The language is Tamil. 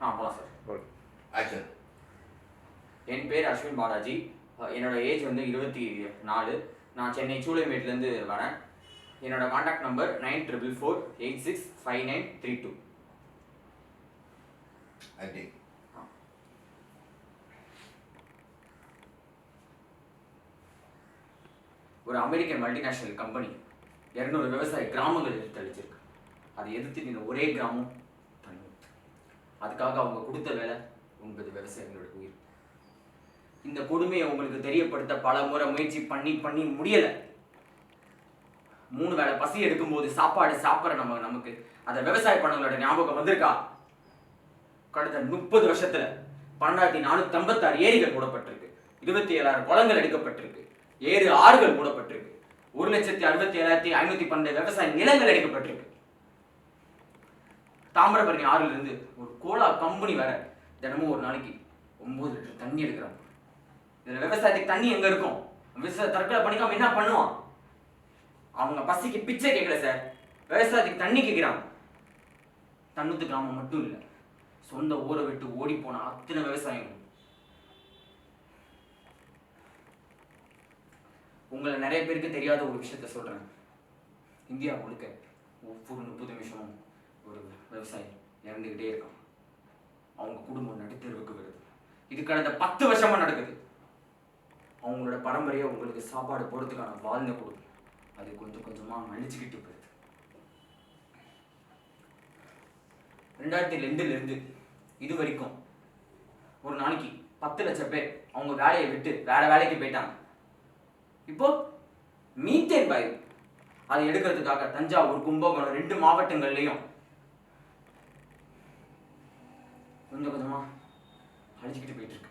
போகலாம் சார். ஓகே. ஆக்ஷன். என் பேர் அஸ்வின் பாலாஜி. என்னோட ஏஜ் வந்து 24. நான் சென்னை சூளைமேட்லேருந்து வரேன். என்னோட காண்டாக்ட் நம்பர் 9448659332. ஆக்டிங். ஒரு அமெரிக்கன் மல்டிநேஷனல் கம்பெனி 200 விவசாய கிராமங்கள் எதிர்த்து அளிச்சிருக்கு. அதை எதிர்த்து இந்த ஒரே கிராமம் தண்ணி. அதுக்காக அவங்க கொடுத்த வேலை 9 விவசாயிகளோட உயிர். இந்த கொடுமையை உங்களுக்கு தெரியப்படுத்த பல முறை முயற்சி பண்ணி முடியலை. 3 வேளை பசி எடுக்கும்போது சாப்பாடு சாப்பிட்ற நமக்கு அந்த விவசாய பணங்களோட ஞாபகம் வந்திருக்கா? கடந்த 30 வருஷத்துல 12456 ஏரிகள் மூடப்பட்டிருக்கு, 27,000 குளங்கள் எடுக்கப்பட்டிருக்கு, 7 ஆறுகள் மூடப்பட்டிருக்கு, 1,67,512 விவசாய நிலங்கள் எடுக்கப்பட்டிருக்கு. தாமிரபரணி ஆறுல இருந்து ஒரு கோலா கம்பெனி வேற தினமும் ஒரு நாளைக்கு 9 லிட்டர் தண்ணி எடுக்கிறாங்க. இதுல விவசாயத்துக்கு தண்ணி எங்க இருக்கும்? விவசாய தற்கொலை பண்ணிக்காம என்ன பண்ணுவான்? அவங்க பசிக்கு பிச்சை கேட்கல சார், விவசாயத்துக்கு தண்ணி கேட்கிறாங்க. தன்னுத்து கிராமம் மட்டும் இல்லை, சொந்த ஊரை விட்டு ஓடி போன அத்தனை விவசாயம். உங்களை நிறைய பேருக்கு தெரியாத ஒரு விஷயத்த சொல்றேன். இந்தியா முழுக்க ஒவ்வொரு 30 நிமிஷமும் ஒரு விவசாயி இறந்துகிட்டே இருக்கான். அவங்க குடும்பம் நடுத்தெருவுக்கு வருது. இது கடந்த 10 வருஷமா நடக்குது. அவங்களோட பரம்பரையை உங்களுக்கு சாப்பாடு போடுறதுக்கான வாழ்ந்த கொடுக்கும், அது கொஞ்சம் கொஞ்சமா அழிச்சுக்கிட்டு போகுது. 2002 இருந்து இது வரைக்கும் ஒரு நாளைக்கு 10 லட்சம் பேர் அவங்க வேலையை விட்டு வேற வேலைக்கு போயிட்டாங்க. இப்போ மீத்தேன் வாயு அதை எடுக்கிறதுக்காக தஞ்சாவூர், கும்பகோணம் 2 மாவட்டங்கள்லையும் கொஞ்சம் கொஞ்சமா அழிச்சுக்கிட்டு போயிட்டு இருக்கு.